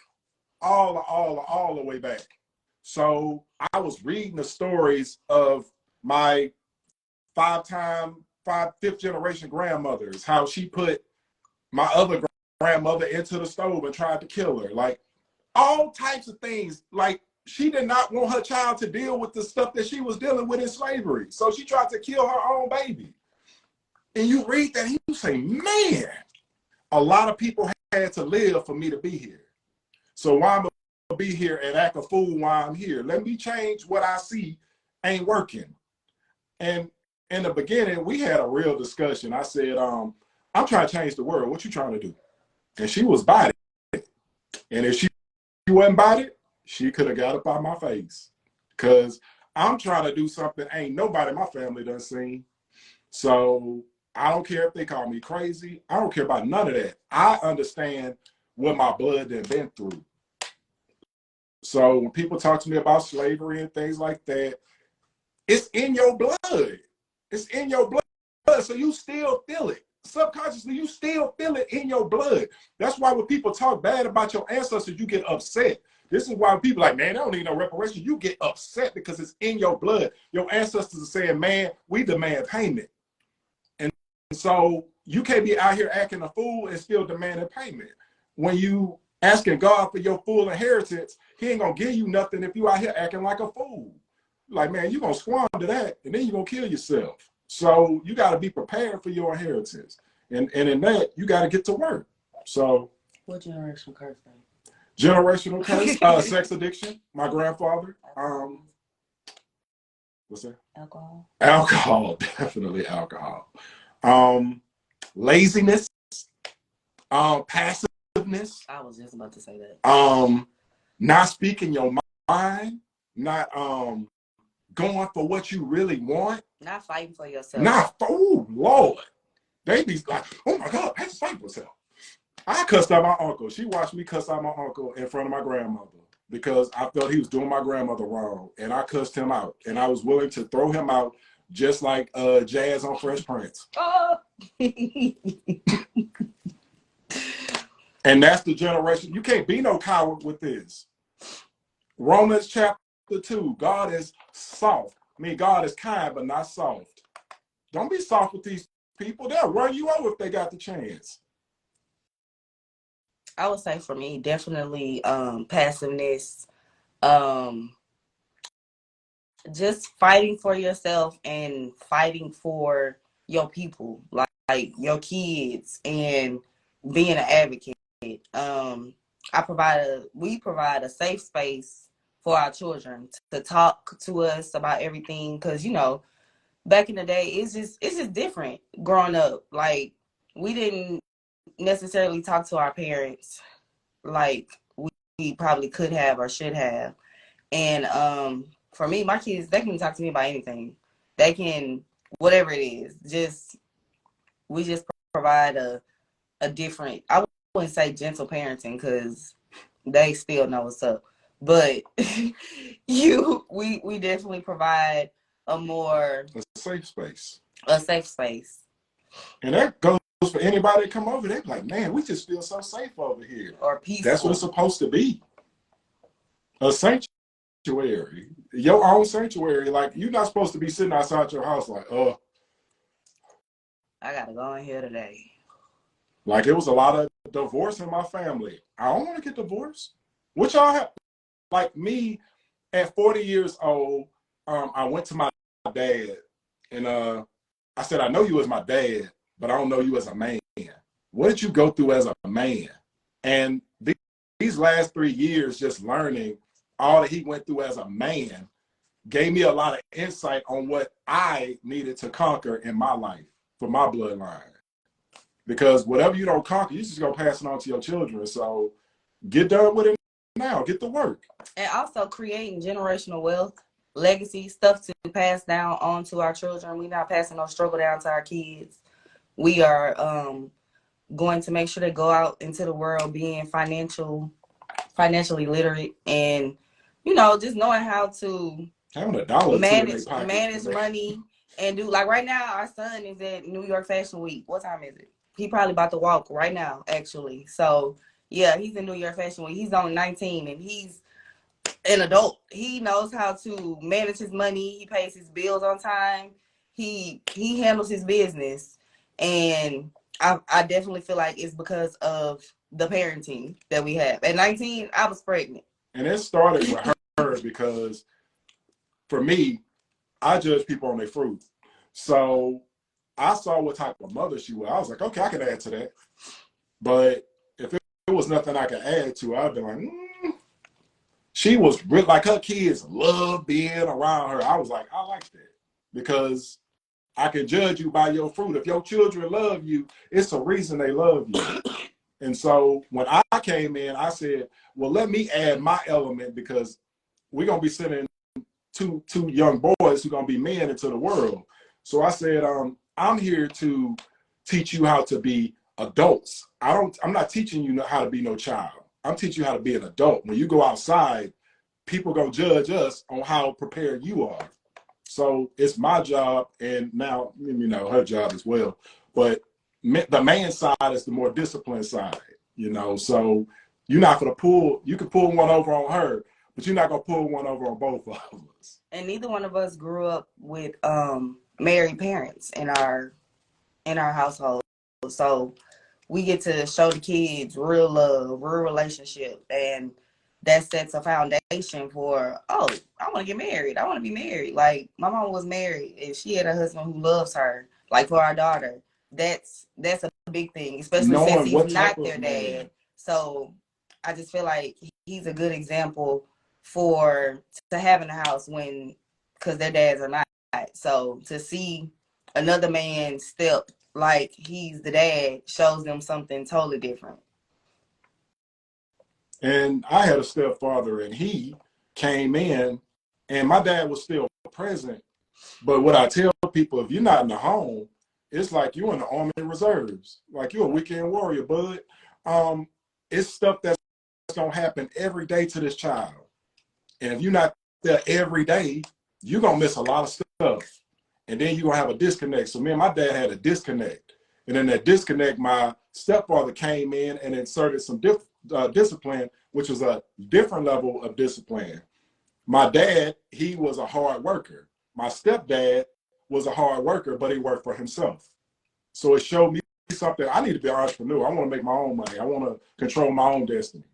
all the way back. So I was reading the stories of my fifth generation grandmothers, how she put my other grandmother into the stove and tried to kill her. Like all types of things. Like she did not want her child to deal with the stuff that she was dealing with in slavery. So she tried to kill her own baby. And you read that and you say, man, a lot of people had to live for me to be here. So why am I gonna be here and act a fool while I'm here? Let me change what I see ain't working. And in the beginning, we had a real discussion. I said, I'm trying to change the world. What you trying to do? And she was by it. And if she wasn't by it, she could have got up out my face. Because I'm trying to do something ain't nobody in my family done seen. So I don't care if they call me crazy. I don't care about none of that. I understand what my blood done been through. So when people talk to me about slavery and things like that, it's in your blood. It's in your blood. So you still feel it. Subconsciously, you still feel it in your blood. That's why when people talk bad about your ancestors, you get upset. This is why people are like, man, they don't need no reparation. You get upset because it's in your blood. Your ancestors are saying, man, we demand payment. And so you can't be out here acting a fool and still demanding payment. When you asking God for your full inheritance, he ain't gonna give you nothing if you out here acting like a fool. Like, man, you're gonna squander that and then you're gonna kill yourself. So you got to be prepared for your inheritance. And in that, you got to get to work. So What generational curse thing? Generational curse, sex addiction. My grandfather. What's that? Alcohol. Alcohol, definitely alcohol. Laziness, passiveness. I was just about to say that. Not speaking your mind, not going for what you really want. Not fighting for yourself. Not, oh Lord. They be like, oh my God, I have to fight for myself. I cussed out my uncle. She watched me cuss out my uncle in front of my grandmother because I felt he was doing my grandmother wrong. And I cussed him out. And I was willing to throw him out just like Jazz on Fresh Prince. Oh. And that's the generation. You can't be no coward with this. Romans chapter 2, God is soft. I mean, God is kind, but not soft. Don't be soft with these people. They'll run you over if they got the chance. I would say for me, definitely passiveness, just fighting for yourself and fighting for your people, like your kids, and being an advocate. We provide a safe space for our children to talk to us about everything, because back in the day, it's just different growing up. Like, we didn't necessarily talk to our parents like we probably could have or should have. And for me, my kids, they can talk to me about anything. They can, whatever it is. We just provide a different, I wouldn't say gentle parenting, because they still know what's up. But we definitely provide a safe space. A safe space. And that goes for anybody that come over. They're like, man, we just feel so safe over here. Or peaceful. That's what it's supposed to be. A sanctuary. Your own sanctuary. Like, you're not supposed to be sitting outside your house like, I gotta go in here today. Like, it was a lot of divorce in my family. I don't want to get divorced. What y'all have? Like me, at 40 years old, I went to my dad and I said, I know you as my dad, but I don't know you as a man. What did you go through as a man? And these last 3 years, just learning all that he went through as a man gave me a lot of insight on what I needed to conquer in my life for my bloodline. Because whatever you don't conquer, you're just going to pass it on to your children. So get done with it now. Get to work. And also creating generational wealth, legacy, stuff to pass down on to our children. We're not passing no struggle down to our kids. We are going to make sure they go out into the world being financially literate, and just knowing how to having a dollar manage money, and do, like, right now our son is at New York Fashion Week. What time is it? He probably about to walk right now, actually. So yeah, he's in New York Fashion Week. He's only 19 and he's an adult. He knows how to manage his money. He pays his bills on time. He handles his business. And I definitely feel like it's because of the parenting that we have. At 19, I was pregnant. And it started with her because for me, I judge people on their fruit. So I saw what type of mother she was. I was like, okay, I can add to that. But if it was nothing I could add to, I'd be like, She was really, like, her kids loved being around her. I was like, I like that because I can judge you by your fruit. If your children love you, it's a reason they love you. And so when I came in, I said, well, let me add my element because we're going to be sending two young boys who are going to be men into the world. So I said, I'm here to teach you how to be adults. I'm not teaching you how to be no child. I'm teaching you how to be an adult. When you go outside, people going to judge us on how prepared you are. So it's my job, and now, her job as well. But the man side is the more disciplined side, So you're not going to pull, you can pull one over on her, but you're not going to pull one over on both of us. And neither one of us grew up with married parents in our household. So we get to show the kids real love, real relationship, and that sets a foundation for, I want to get married. I want to be married. Like, my mom was married, and she had a husband who loves her. Like, for our daughter, that's a big thing, especially since he's not their dad. So I just feel like he's a good example to have in the house because their dads are not. So to see another man step like he's the dad shows them something totally different. And I had a stepfather, and he came in, and my dad was still present. But what I tell people, if you're not in the home, it's like you're in the Army Reserves. Like, you're a weekend warrior, bud. It's stuff that's going to happen every day to this child. And if you're not there every day, you're going to miss a lot of stuff. And then you're going to have a disconnect. So me and my dad had a disconnect. And in that disconnect, my stepfather came in and inserted some discipline, which was a different level of discipline. My dad, he was a hard worker. My stepdad was a hard worker, but he worked for himself. So it showed me something. I need to be an entrepreneur. I want to make my own money. I want to control my own destiny.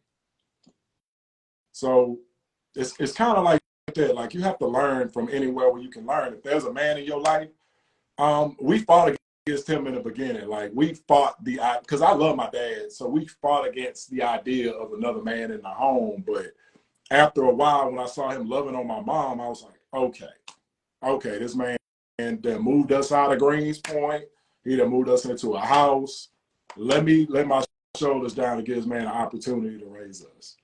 So it's kind of like that. Like, you have to learn from anywhere where you can learn. If there's a man in your life, we fought against him in the beginning. Like, we fought because I love my dad. So we fought against the idea of another man in the home. But after a while, when I saw him loving on my mom, I was like, okay, this man that moved us out of Greenspoint, he done moved us into a house. Let me let my shoulders down and give this man an opportunity to raise us.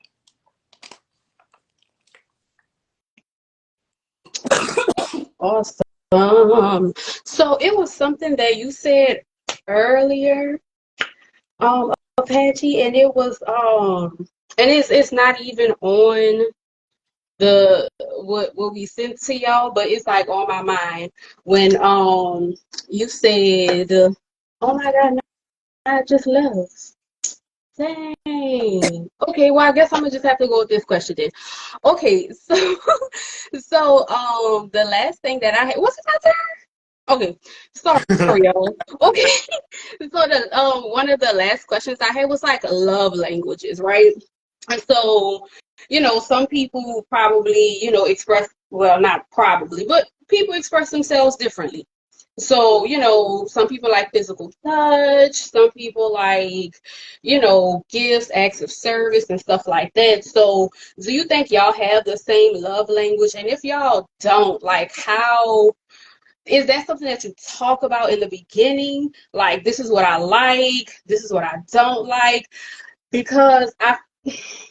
Awesome. So it was something that you said earlier, Apache, and it was and it's not even on the what we sent to y'all, but it's like on my mind when you said, oh my God, I just love. Dang. Okay, well, I guess I'm gonna just have to go with this question then. Okay, so the last thing that I had, was it my turn? Okay, sorry, y'all. Okay, so the one of the last questions I had was like love languages, right? And so, some people probably, express, well, not probably, but people express themselves differently. So, some people like physical touch, some people like, gifts, acts of service and stuff like that. So do you think y'all have the same love language? And if y'all don't, like, how is that something that you talk about in the beginning? Like, this is what I like, this is what I don't like? Because I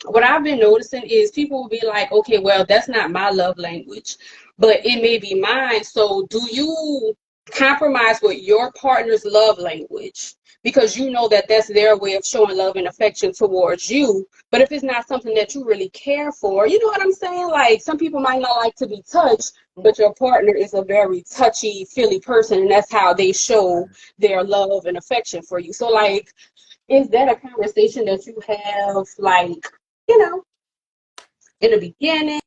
what I've been noticing is people will be like, okay, well, that's not my love language, but it may be mine. So do you compromise with your partner's love language? Because you know that that's their way of showing love and affection towards you. But if it's not something that you really care for, you know what I'm saying? Like some people might not like to be touched, but your partner is a very touchy, feely person, and that's how they show their love and affection for you. So like, is that a conversation that you have, like, you know, in the beginning,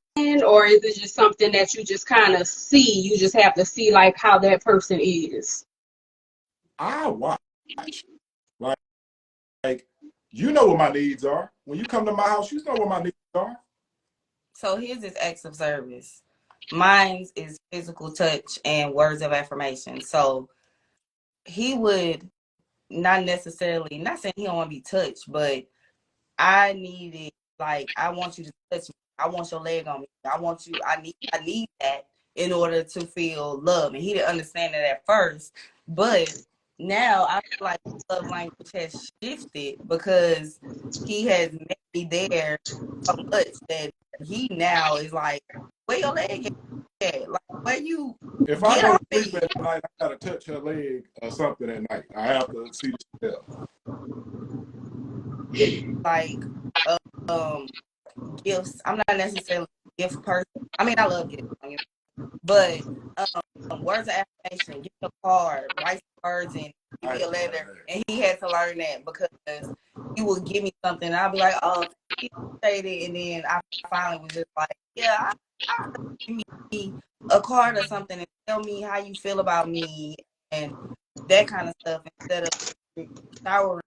or is it just something that you just kind of see? You just have to see like how that person is. I watch. Like, you know what my needs are. When you come to my house, you know what my needs are. So his is acts of service. Mine is physical touch and words of affirmation. So he would not necessarily, not saying he don't want to be touched, but I need it. Like, I want you to touch me. I want your leg on me. I need that in order to feel love. And he didn't understand it at first. But now I feel like love language has shifted because he has made me there so much that he now is like, where your leg at? Like, where you If I get go on to sleep me? at night, I gotta touch her leg or something at night. I have to see the step. Like, um, gifts. I'm not necessarily a gift person. I mean, I love gifts, but words of affirmation, give me a card, write some words and give me a letter. And he had to learn that because he would give me something and I'll be like, oh, appreciate it. And then I finally was just like, yeah, I give me a card or something and tell me how you feel about me and that kind of stuff instead of showering.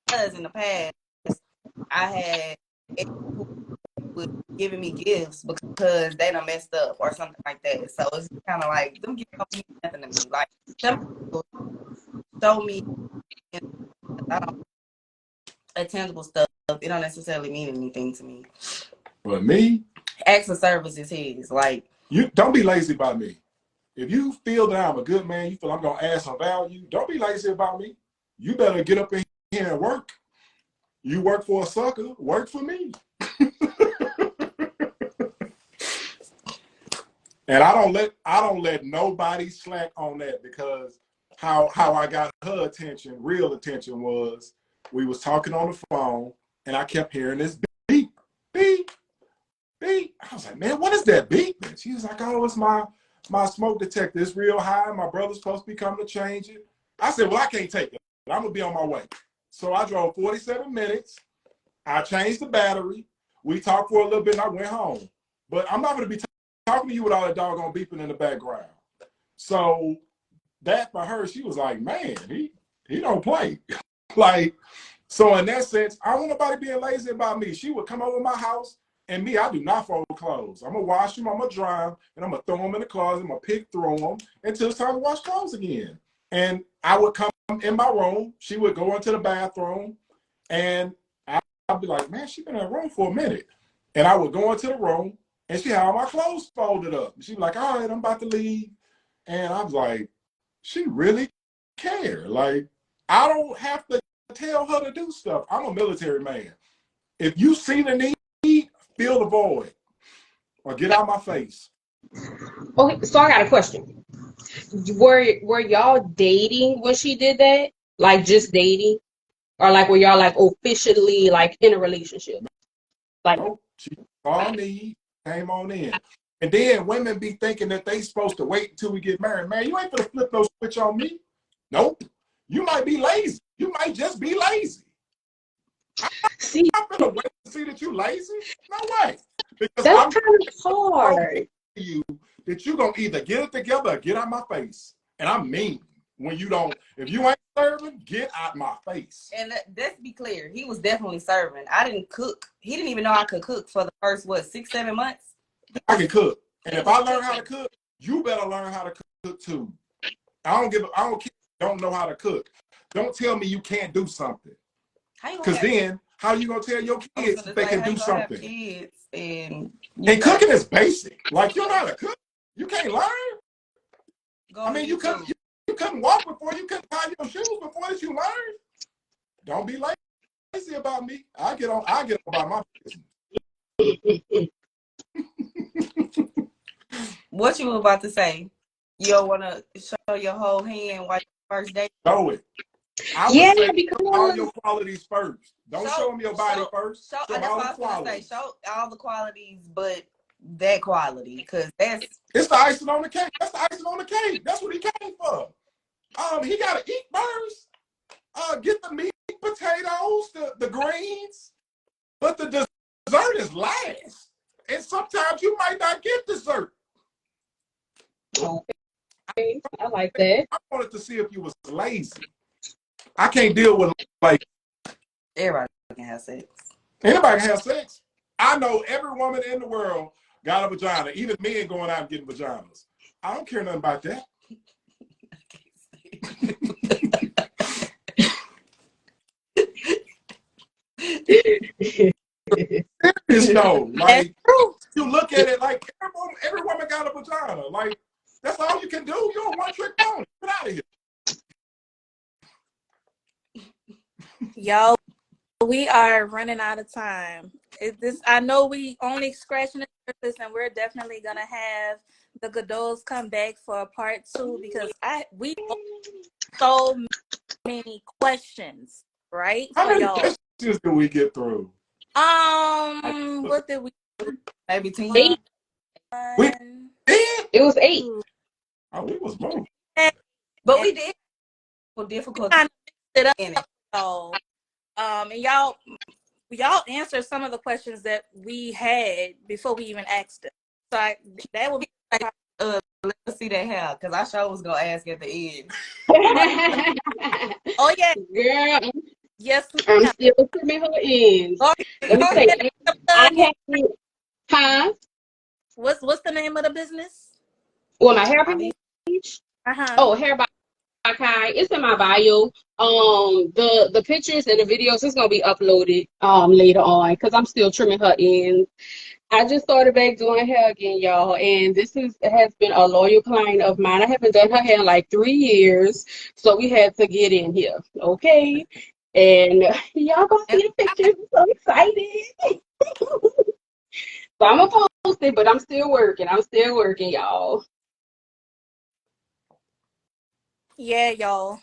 Because in the past, I had people who giving me gifts because they done messed up or something like that. So it's kind of like them gifts don't mean nothing to me. Like some people show me, I don't tangible stuff. It don't necessarily mean anything to me. But me, Acts of service is his. Like, you don't be lazy about me. If you feel that I'm a good man, you feel I'm gonna add some value, don't be lazy about me. You better get up in here and work. You work for a sucker, work for me. And I don't let nobody slack on that, because how I got her attention, real attention, was we was talking on the phone and I kept hearing this beep, beep, beep. I was like, man, what is that beep? And she was like, oh, it's my smoke detector. It's real high. My brother's supposed to be coming to change it. I said, well, I can't take it. I'm gonna be on my way. So I drove 47 minutes. I changed the battery. We talked for a little bit and I went home. But I'm not gonna be talking to you with all that doggone beeping in the background. So that for her, she was like, man, he don't play. Like, so in that sense, I don't want nobody being lazy about me. She would come over to my house, and me, I do not fold clothes. I'm gonna wash them, I'm gonna dry them, and I'm gonna throw them in the closet. I'm gonna pick through them until it's time to wash clothes again. And I would come in my room. She would go into the bathroom, and I'd be like, man, she's been in the room for a minute. And I would go into the room, and she had all my clothes folded up. She'd be like, all right, I'm about to leave. And I was like, she really cared. Like, I don't have to tell her to do stuff. I'm a military man. If you see the need, fill the void or get out my face. Okay, so I got a question. Were y'all dating when she did that? Like just dating? Or like were y'all like officially like in a relationship? Like, Oh, she saw a need, came on in. And then women be thinking that they supposed to wait until we get married. Man, you ain't gonna flip no switch on me. Nope. You might be lazy. You might just be lazy. see, I'm gonna wait to see that you lazy. No way. Because that's I'm kind of hard. you that you gonna either get it together or get out my face. And I mean, when you don't, if you ain't serving, get out my face. and let's be clear, he was definitely serving. I didn't cook. He didn't even know I could cook for the first 6-7 months. I can cook. And if I learn how to cook, you better learn how to cook too. I don't care. Don't know how to cook. Don't tell me you can't do something. Because then, how are you gonna tell your kids if they can do something? Kids and cooking is basic. Like, you know how to cook. You can't learn. I mean, you couldn't walk before, you couldn't tie your shoes before that you learned. Don't be late. crazy about me. I get on about my business. What you were about to say? You don't want to show your whole hand while first date? Show it. I would Yeah, say because all your qualities first. Don't show them your body first. Show that's all what the I was gonna say. qualities. Show all the qualities, but that quality, because that's It's the icing on the cake. That's the icing on the cake. That's what he came for. He gotta eat first. Get the meat, potatoes, the greens, but the dessert is last. And sometimes you might not get dessert. okay, I like that. I wanted to see if you was lazy. I can't deal with like everybody can have sex. anybody can have sex. I know every woman in the world got a vagina. Even men going out and getting vaginas. I don't care nothing about that. It's no, like you look at it like every woman got a vagina. Like that's all you can do. You're a one-trick pony. Get out of here. Yo, we are running out of time. I know we only scratching the surface, and we're definitely gonna have the Godolls come back for a part 2 because we so many questions, right? How For many y'all. questions do we get through? What did we do? Maybe 10. 8. We did? It was 8. Oh, we was moving. But we did for difficult Kind of mixed it up, in it. though. And y'all answered some of the questions that we had before we even asked it. So that would be Let's see that hair, because I sure was gonna ask at the end. oh yeah, Girl, yes. I'm still trimming her ends. Let me say, I have, huh? What's the name of the business? Well, my hair page. Oh, Hair by Kai. It's in my bio. The pictures and the videos is gonna be uploaded later on because I'm still trimming her ends. I just started back doing hair again, y'all, and this has been a loyal client of mine. I haven't done her hair in like 3 years, so we had to get in here, okay? And y'all gonna see the pictures. I'm so excited. So I'm gonna post it, but I'm still working. Y'all. Yeah, y'all.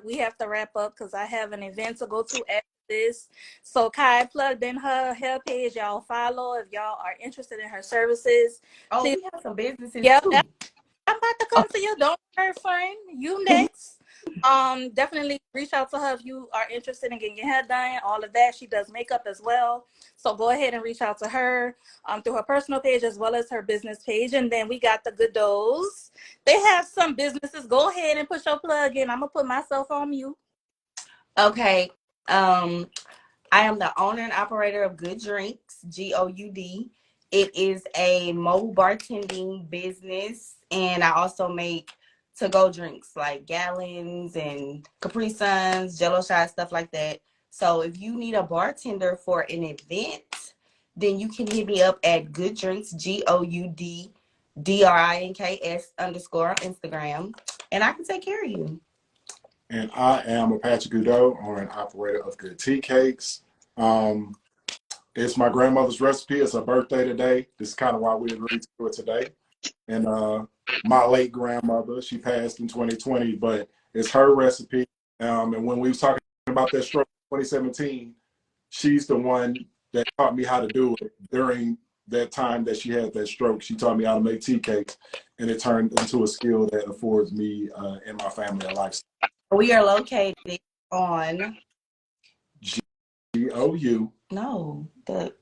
We have to wrap up because I have an event to go to after this. So Kai plugged in her hair page. Y'all follow if y'all are interested in her services. Oh, Please. we have some businesses Yep, too. I'm about to come to you. Don't worry, friend. You next. Definitely reach out to her if you are interested in getting your hair done. All of that. She does makeup as well. So go ahead and reach out to her through her personal page as well as her business page. And then we got the Godolls. They have some businesses. Go ahead and put your plug in. I'm gonna put myself on mute. Okay. I am the owner and operator of Good Drinks, GOUD. It is a mobile bartending business, and I also make to-go drinks like gallons and Capri Suns, Jello shots, stuff like that. So if you need a bartender for an event, then you can hit me up at Good Drinks, GOUD DRINKS _ on Instagram, and I can take care of you. And I am Apache Goudeau, owner and operator of Good Tea Cakes. It's my grandmother's recipe. It's her birthday today. This is kind of why we agreed to do it today. And my late grandmother, she passed in 2020, but it's her recipe. And when we was talking about that stroke in 2017, she's the one that taught me how to do it during that time that she had that stroke. She taught me how to make tea cakes, and it turned into a skill that affords me and my family a lifestyle. We are located on GOU. No, the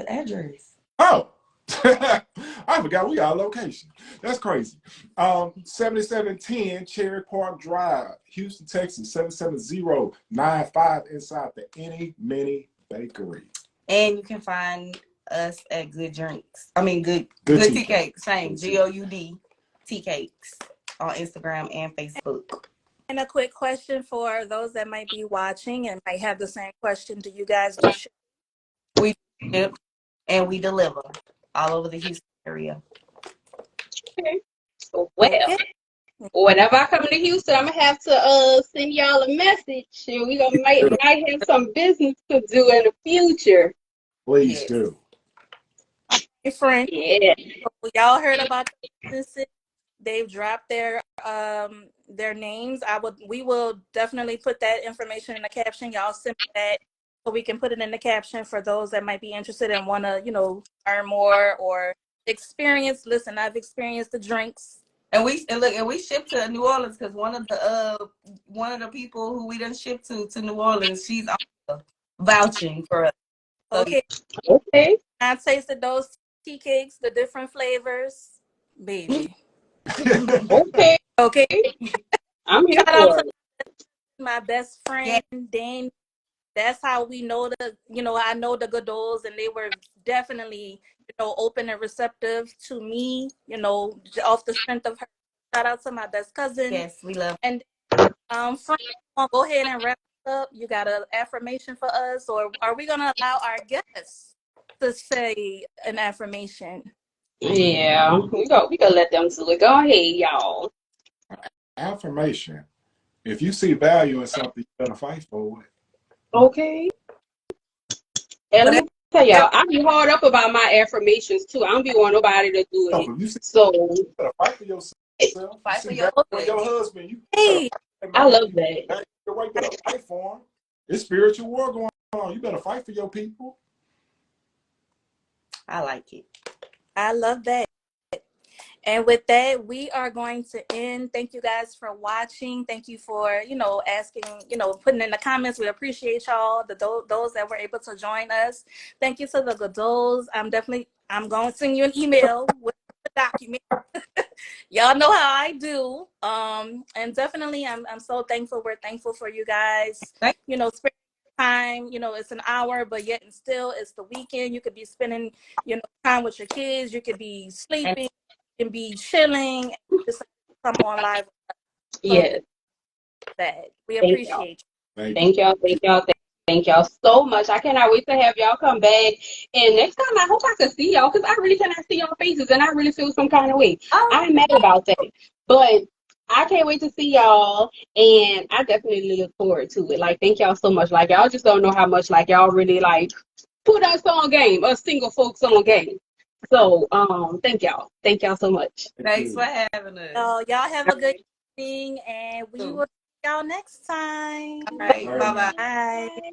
address. Oh, I forgot we got a location. That's crazy. 7710 Cherry Park Drive, Houston, Texas, 77095 inside the Any Mini Bakery. And you can find us at Good Drinks. Good Tea Cakes. Same, GOUD Tea Cakes on Instagram and Facebook. And a quick question for those that might be watching and might have the same question. Do you guys do shipping? We ship and we deliver all over the Houston area. Okay. Well. Okay. Whenever I come to Houston, I'm gonna have to send y'all a message. And we gonna might have some business to do in the future. Please Yes. do. Hey, friend, Yeah. so y'all heard about the businesses? They've dropped their names. We will definitely put that information in the caption. Y'all send me that so we can put it in the caption for those that might be interested and want to, learn more or experience. Listen, I've experienced the drinks. And we ship to New Orleans because one of the people who we done shipped to New Orleans, she's also vouching for us. So, Okay, Okay. I tasted those tea cakes, the different flavors, baby. Okay. Okay, I'm here shout out for to it. my best yeah, friend Dane. That's how we know I know the Goodolls, and they were definitely, open and receptive to me, off the strength of her. Shout out to my best cousin. yes, we love. And Frank, go ahead and wrap up. You got an affirmation for us, or are we gonna allow our guests to say an affirmation? Yeah. We gonna let them do it. Go ahead, y'all. Affirmation. If you see value in something, you better fight for it. Okay. And let Whatever, me tell y'all, I be hard up about my affirmations too. I don't be want nobody to do So it. if you see, So you better fight for yourself. You fight for see your value in husband. your husband, you better Hey, fight I for love that. him. You better fight for him. It's spiritual war going on. You better fight for your people. I like it. I love that. And with that, we are going to end. Thank you guys for watching. Thank you for, asking, putting in the comments. We appreciate y'all, those that were able to join us. Thank you to the Goodolls. I'm going to send you an email with the document. Y'all know how I do. And definitely I'm so thankful. We're thankful for you guys. Thank Spending time, it's an hour, but yet and still it's the weekend. You could be spending, time with your kids. You could be and sleeping, you can be chilling, and just come on live. So Yes. that we Thank y'all. appreciate Thank you. Thank y'all. Thank y'all. Thank y'all so much. I cannot wait to have y'all come back. And next time, I hope I can see y'all because I really cannot see y'all faces and I really feel some kind of way. oh, I'm mad about that. But I can't wait to see y'all. And I definitely look forward to it. Like, thank y'all so much. Like, y'all just don't know how much, like, y'all really, like, put us on game, us single folks on game. So, thank y'all. Thank y'all so much. thanks for having us. y'all. Y'all have a good evening, and we All will see y'all next time. right, All right bye now. bye. Bye. Bye.